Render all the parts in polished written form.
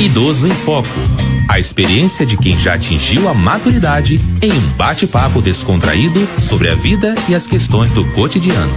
Idoso em Foco. A experiência de quem já atingiu a maturidade em um bate-papo descontraído sobre a vida e as questões do cotidiano.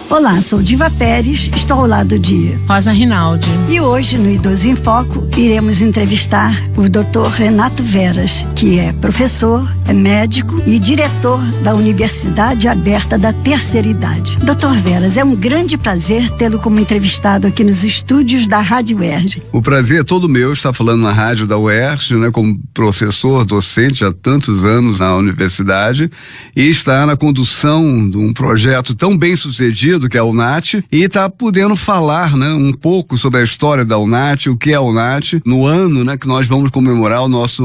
Olá, sou Diva Pérez, estou ao lado de Rosa Rinaldi. E hoje, no Idoso em Foco, iremos entrevistar o Dr. Renato Veras, que é professor, é médico e diretor da Universidade Aberta da Terceira Idade. Dr. Veras, é um grande prazer tê-lo como entrevistado aqui nos estúdios da Rádio UERJ. O prazer é todo meu estar falando na rádio da UERJ, né, como professor, docente há tantos anos na universidade, e estar na condução de um projeto tão bem sucedido que é a UNAT, e está podendo falar, né, um pouco sobre a história da UNAT, o que é a UNAT, no ano, né, que nós vamos comemorar o nosso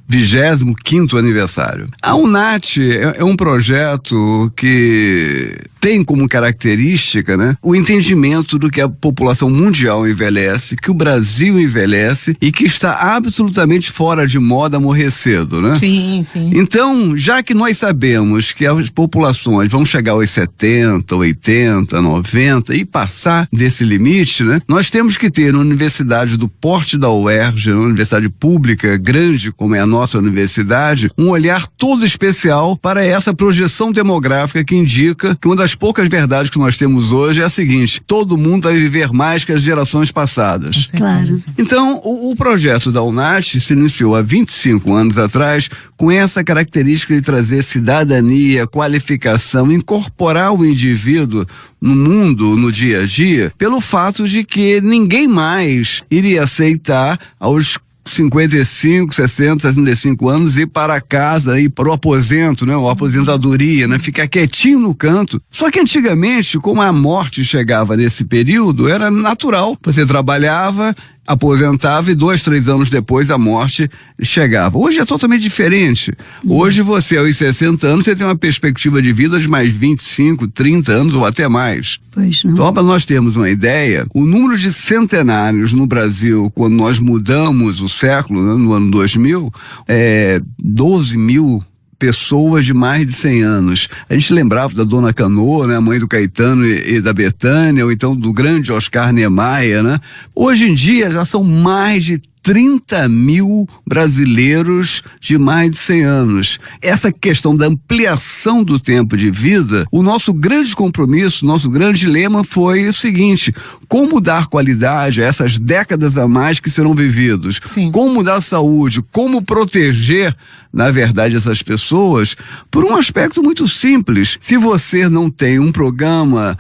25º aniversário. A UNAT é um projeto que tem como característica, né, o entendimento do que a população mundial envelhece, que o Brasil envelhece e que está absolutamente fora de moda morrer cedo, né? Sim, sim. Então, já que nós sabemos que as populações vão chegar aos 70, 80, 90 e passar desse limite, né? Nós temos que ter uma universidade do porte da UERJ, uma universidade pública grande como é a nossa universidade, um olhar todo especial para essa projeção demográfica que indica que uma das poucas verdades que nós temos hoje é a seguinte: todo mundo vai viver mais que as gerações passadas. Claro. Então, o projeto da UNAT se iniciou há 25 anos atrás com essa característica de trazer cidadania, qualificação, incorporar o indivíduo no mundo, no dia a dia, pelo fato de que ninguém mais iria aceitar aos 55, 60, 65 anos ir para casa, ir para o aposento, né? Ou aposentadoria, né? Ficar quietinho no canto. Só que antigamente, como a morte chegava nesse período, era natural. Você trabalhava, aposentava e 2, 3 anos depois a morte chegava. Hoje é totalmente diferente. Hoje você, aos 60 anos, você tem uma perspectiva de vida de mais 25, 30 anos ou até mais. Pois não. Então, para nós termos uma ideia, o número de centenários no Brasil, quando nós mudamos o século, né, no ano 2000, é 12 mil pessoas de mais de 100 anos. A gente lembrava da Dona Canoa, né, a mãe do Caetano e da Betânia, ou então do grande Oscar Niemeyer, né? Hoje em dia já são mais de 30 mil brasileiros de mais de 100 anos. Essa questão da ampliação do tempo de vida, o nosso grande compromisso, nosso grande lema foi o seguinte: como dar qualidade a essas décadas a mais que serão vividos? Sim. Como dar saúde? Como proteger, na verdade, essas pessoas por um aspecto muito simples. Se você não tem um programa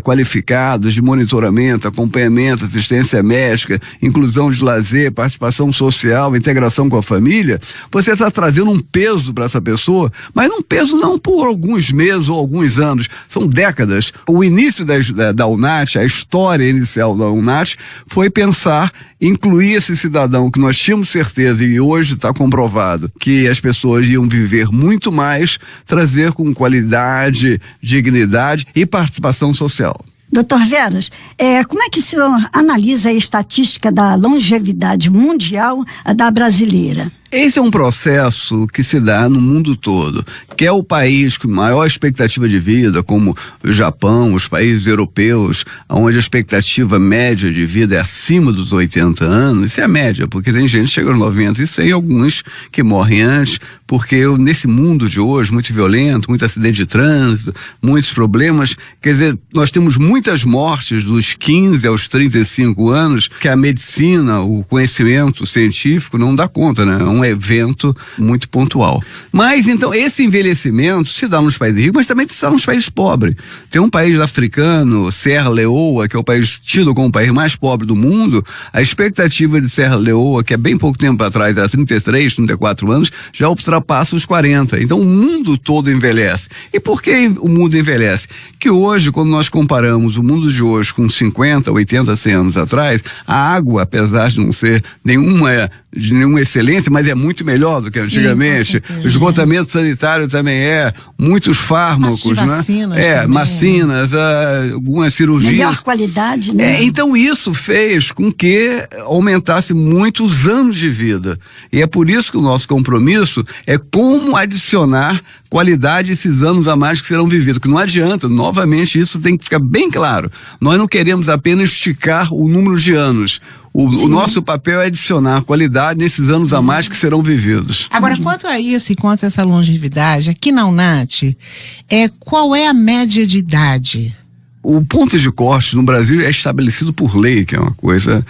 qualificado de monitoramento, acompanhamento, assistência médica, inclusão de lazer, participação social, integração com a família, você está trazendo um peso para essa pessoa, mas um peso não por alguns meses ou alguns anos, são décadas. O início da UNAT, a história inicial da UNAT, foi pensar, incluir esse cidadão que nós tínhamos certeza, e hoje está comprovado, que as pessoas iam viver muito mais, trazer com qualidade, dignidade e participação social. Dr. Veras, como é que o senhor analisa a estatística da longevidade mundial da brasileira? Esse é um processo que se dá no mundo todo, que é o país com maior expectativa de vida, como o Japão, os países europeus, onde a expectativa média de vida é acima dos 80 anos. Isso é a média, porque tem gente que chega aos 90 e 100, alguns que morrem antes, porque nesse mundo de hoje, muito violento, muito acidente de trânsito, muitos problemas, quer dizer, nós temos muitas mortes dos 15 aos 35 anos, que a medicina, o conhecimento científico não dá conta, né? É um evento muito pontual. Mas, então, esse envelhecimento se dá nos países ricos, mas também se dá nos países pobres. Tem um país africano, Serra Leoa, que é o país tido como o país mais pobre do mundo. A expectativa de Serra Leoa, que é bem pouco tempo atrás, era 33, 34 anos, já ultrapassa os 40. Então, o mundo todo envelhece. E por que o mundo envelhece? Que hoje, quando nós comparamos o mundo de hoje com 50, 80, 100 anos atrás, a água, apesar de não ser de nenhuma excelência, mas é muito melhor do que antigamente. O esgotamento sanitário também muitos fármacos, né? Vacinas, algumas cirurgias. Melhor qualidade, né? Então isso fez com que aumentasse muitos anos de vida. E é por isso que o nosso compromisso é como adicionar qualidade esses anos a mais que serão vividos, que não adianta, novamente, isso tem que ficar bem claro. Nós não queremos apenas esticar o número de anos. O nosso papel é adicionar qualidade nesses anos a mais que serão vividos. Agora, quanto a isso e quanto a essa longevidade, aqui na UNAT, qual é a média de idade? O ponto de corte no Brasil é estabelecido por lei, que é uma coisa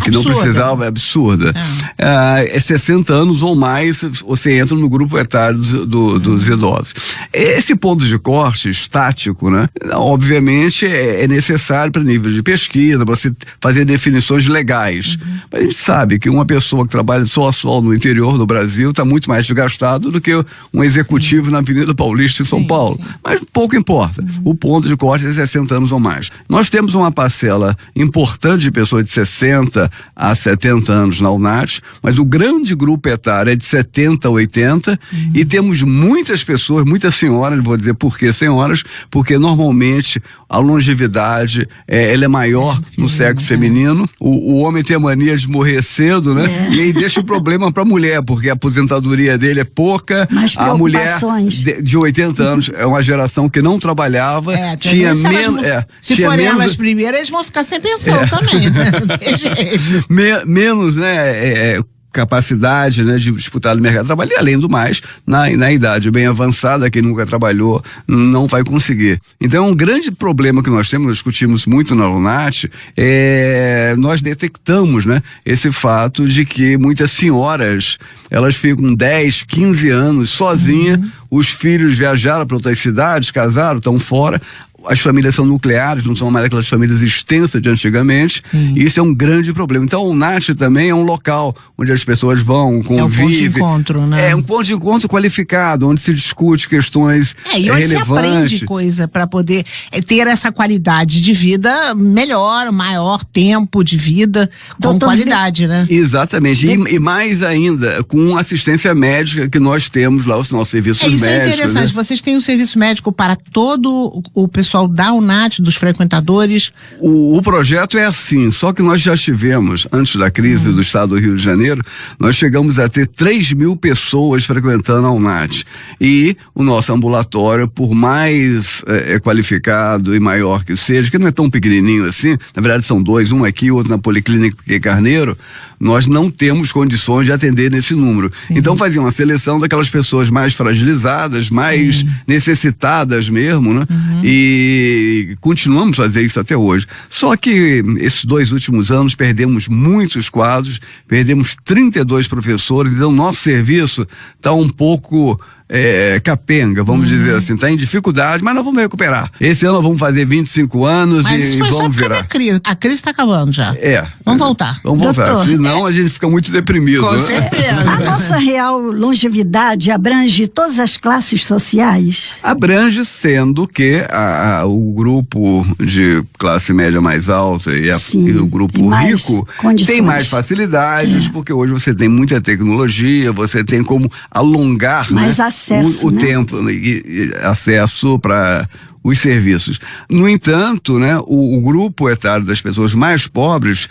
que não precisava, é absurda. É 60 anos ou mais, você entra no grupo etário dos idosos. Esse ponto de corte estático, né? Obviamente é necessário para nível de pesquisa, para você fazer definições legais. Mas a gente sabe que uma pessoa que trabalha só a sol no interior do Brasil está muito mais desgastado do que um executivo na Avenida Paulista em São Paulo. Mas pouco importa. O ponto de corte é 60 anos ou mais. Nós temos uma parcela importante de pessoas de 60 a 70 anos na UNAT, mas o grande grupo etário é de 70 a 80 e temos muitas pessoas, muitas senhoras, vou dizer por que senhoras, porque normalmente a longevidade ela é maior no sexo feminino. O homem tem a mania de morrer cedo, né? E aí deixa o problema para a mulher, porque a aposentadoria dele é pouca. A mulher de 80 anos é uma geração que não trabalhava, tinha menos. Se forem elas primeiras, eles vão ficar sem pensão também, né? Não tem jeito. Menos, né? Capacidade, né, de disputar no mercado de trabalho, e além do mais, na idade bem avançada, quem nunca trabalhou não vai conseguir. Então, um grande problema que nós temos, nós discutimos muito na UNAT, nós detectamos, né, esse fato de que muitas senhoras, elas ficam 10, 15 anos sozinhas, os filhos viajaram para outras cidades, casaram, estão fora. As famílias são nucleares, não são mais aquelas famílias extensas de antigamente. E isso é um grande problema. Então, o NAT também é um local onde as pessoas vão, convivem. É um ponto de encontro, né? É um ponto de encontro qualificado, onde se discute questões e onde relevantes. Se aprende coisa para poder ter essa qualidade de vida melhor, maior tempo de vida, com qualidade, né? Exatamente. E mais ainda, com assistência médica que nós temos lá, os nossos serviços médicos. Isso é interessante. Né? Vocês têm um serviço médico para todo o pessoal da UNAT, dos frequentadores? O projeto é assim, só que nós já tivemos, antes da crise do estado do Rio de Janeiro, nós chegamos a ter 3.000 pessoas frequentando a UNAT. E o nosso ambulatório, por mais qualificado e maior que seja, que não é tão pequenininho assim, na verdade são dois, um aqui, outro na Policlínica Carneiro, nós não temos condições de atender nesse número. Então fazia uma seleção daquelas pessoas mais fragilizadas, mais necessitadas mesmo, né? E continuamos a fazer isso até hoje. Só que esses 2 últimos anos perdemos muitos quadros, perdemos 32 professores, então nosso serviço está um pouco capenga, vamos dizer assim, está em dificuldade, mas nós vamos recuperar. Esse ano nós vamos fazer 25 anos mas e vamos virar. A crise está acabando já. Vamos voltar. Vamos voltar, Doutor, senão a gente fica muito deprimido. Com né? certeza. A nossa real longevidade abrange todas as classes sociais? Abrange, sendo que o grupo de classe média mais alta e o grupo rico tem mais facilidades, porque hoje você tem muita tecnologia, você tem como alongar mais acesso, o tempo e acesso para os serviços. No entanto, né, o grupo etário das pessoas mais pobres,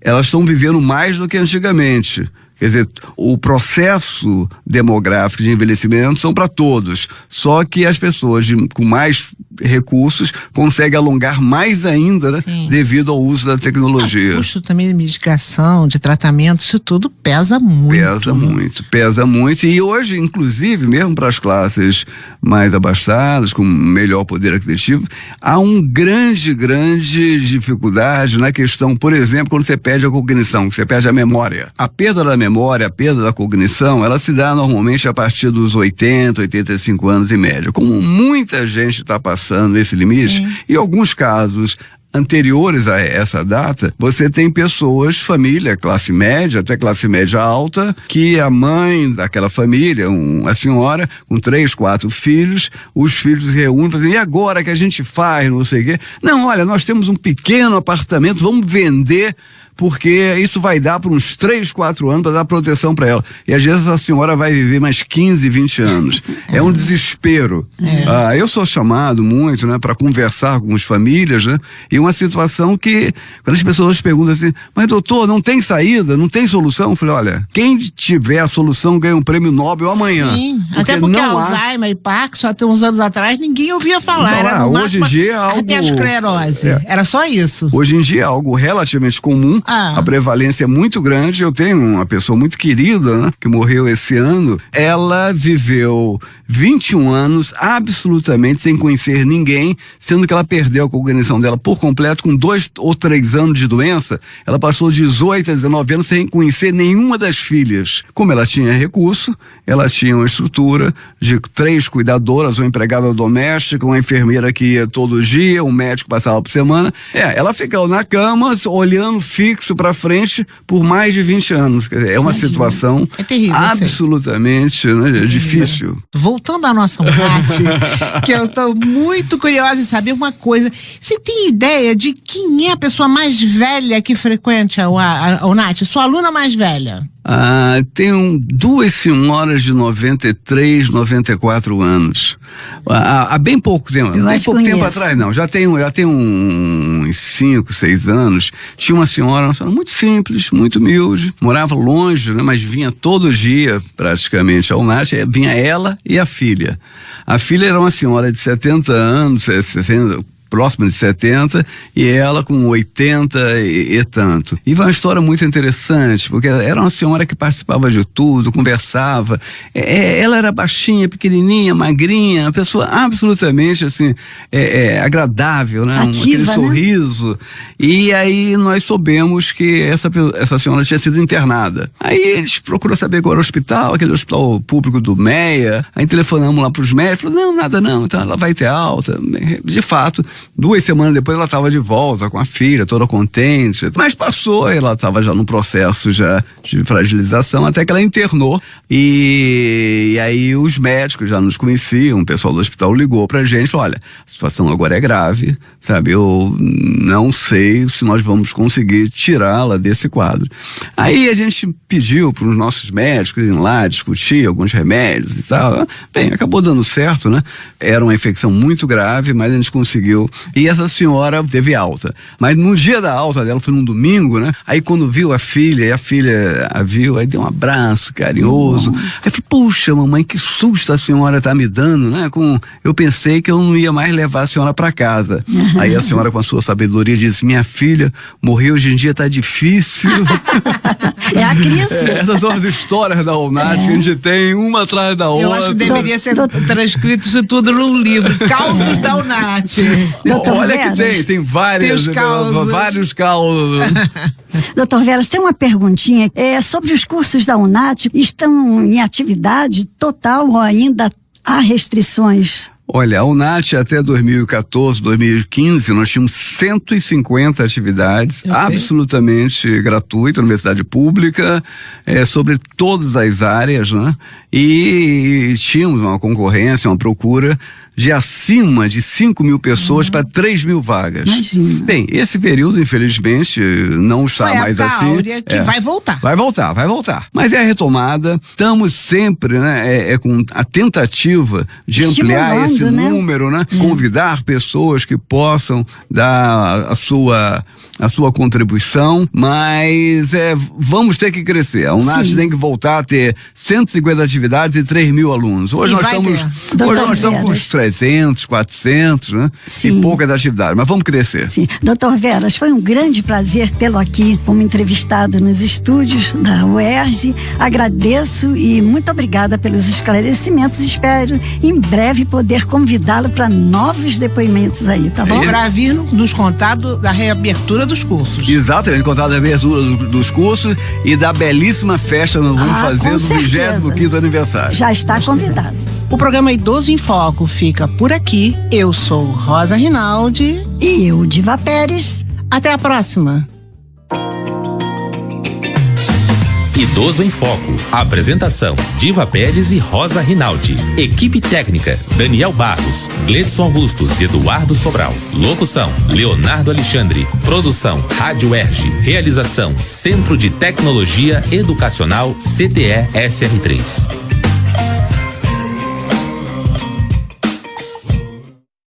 elas estão vivendo mais do que antigamente. Quer dizer, o processo demográfico de envelhecimento são para todos, só que as pessoas com mais recursos conseguem alongar mais ainda, né, devido ao uso da tecnologia. O custo também de medicação, de tratamento, isso tudo pesa muito. Pesa muito, e hoje, inclusive, mesmo para as classes mais abastadas, com melhor poder aquisitivo, há grande dificuldade na questão, por exemplo, quando você perde a cognição, que você perde a memória. A perda da memória, a perda da cognição, ela se dá normalmente a partir dos 80, 85 anos em média. Como muita gente está passando esse limite, em alguns casos anteriores a essa data, você tem pessoas, família, classe média, até classe média alta, que a mãe daquela família, a senhora, com 3, 4 filhos, os filhos se reúnem e fazem, e agora que a gente faz, não sei o quê? Não, olha, nós temos um pequeno apartamento, vamos vender porque isso vai dar por uns 3, 4 anos para dar proteção para ela. E às vezes a senhora vai viver mais 15, 20 anos. É um desespero. Eu sou chamado muito, né, para conversar com as famílias, né, e uma situação que, quando as pessoas perguntam assim, mas doutor, não tem saída, não tem solução? Eu falei, olha, quem tiver a solução ganha um prêmio Nobel amanhã. Sim, até porque Alzheimer e Parkinson, até uns anos atrás, ninguém ouvia falar. Hoje em dia é algo... Até a esclerose, era só isso. Hoje em dia é algo relativamente comum, a prevalência é muito grande. Eu tenho uma pessoa muito querida, né, que morreu esse ano. Ela viveu 21 anos absolutamente sem conhecer ninguém, sendo que ela perdeu a cognição dela por completo com 2 ou 3 anos de doença. Ela passou 18 a 19 anos sem conhecer nenhuma das filhas. Como ela tinha recurso, ela tinha uma estrutura de 3 cuidadoras, uma empregada doméstica, uma enfermeira que ia todo dia, um médico passava por semana. Ela ficou na cama, olhando fixo para frente por mais de 20 anos. É uma situação absolutamente, né, difícil. Voltando à nossa UNAT, que eu estou muito curiosa em saber uma coisa. Você tem ideia de quem é a pessoa mais velha que frequenta a UNAT? Sua aluna mais velha? Tenho 2 senhoras de 93, 94 anos. Há bem pouco tempo. Bem pouco tempo atrás, não. Já tem uns 5, 6 anos. Tinha uma senhora muito simples, muito humilde. Morava longe, né, mas vinha todo dia, praticamente, ao UNAT. Vinha ela e a filha. A filha era uma senhora de 70 anos, 60, próxima de 70, e ela com 80 e tanto. E foi uma história muito interessante, porque era uma senhora que participava de tudo, conversava. Ela era baixinha, pequenininha, magrinha, uma pessoa absolutamente, assim, agradável, né? Ativa, aquele sorriso. E aí nós soubemos que essa senhora tinha sido internada. Aí a gente procurou saber qual era o hospital, aquele hospital público do MEA. Aí telefonamos lá pros médicos, falou, não, nada não, então ela vai ter alta. De fato, 2 semanas depois ela estava de volta com a filha, toda contente. Mas passou, ela estava já num processo já de fragilização, até que ela internou. E aí os médicos já nos conheciam, o pessoal do hospital ligou pra gente, falou, olha, a situação agora é grave, sabe? Eu não sei se nós vamos conseguir tirá-la desse quadro. Aí a gente pediu para os nossos médicos irem lá discutir alguns remédios e tal. Bem, acabou dando certo, né? Era uma infecção muito grave, mas a gente conseguiu. E essa senhora teve alta. Mas no dia da alta dela, foi num domingo, né? Aí quando viu a filha, e a filha a viu, aí deu um abraço carinhoso. Aí eu falei, puxa, mamãe, que susto a senhora tá me dando, né? Eu pensei que eu não ia mais levar a senhora para casa. Aí a senhora, com a sua sabedoria, disse, minha filha morreu, hoje em dia tá difícil. É a crise. Essas são as histórias da UNAT que a gente tem, uma atrás da outra. Eu acho que deveria ser transcrito isso tudo num livro. Causos da UNAT. Olha que tem vários causos. Doutor Veras, tem uma perguntinha. Sobre os cursos da UNAT, estão em atividade total ou ainda há restrições? Olha, a UNAT até 2014, 2015, nós tínhamos 150 atividades absolutamente gratuitas, universidade pública, sobre todas as áreas, né? E tínhamos uma concorrência, uma procura de acima de 5.000 pessoas para 3.000 vagas. Imagina. Bem, esse período, infelizmente, não está mais assim. Que vai voltar. Vai voltar. Mas é a retomada. Estamos sempre, né, com a tentativa de ampliar esse número, né? Convidar pessoas que possam dar a sua contribuição, mas vamos ter que crescer. A UNAT tem que voltar a ter 150 atividades e 3.000 alunos. Hoje nós estamos com uns 300, 400, né? Sim. E pouca da atividade, mas vamos crescer. Sim. Doutor Veras, foi um grande prazer tê-lo aqui como entrevistado nos estúdios da UERJ. Agradeço e muito obrigada pelos esclarecimentos. Espero em breve poder convidá-lo para novos depoimentos aí, tá bom? Para vir nos contar da reabertura dos cursos. Exatamente, contar da abertura dos cursos e da belíssima festa que nós vamos fazer do 25º aniversário. Já está convidado. O programa Idoso em Foco fica por aqui. Eu sou Rosa Rinaldi. E eu, Diva Pérez. Até a próxima. Idoso em Foco. Apresentação: Diva Pérez e Rosa Rinaldi. Equipe técnica: Daniel Barros, Gledson Augustos e Eduardo Sobral. Locução: Leonardo Alexandre. Produção: Rádio Erge. Realização: Centro de Tecnologia Educacional CTE SR3.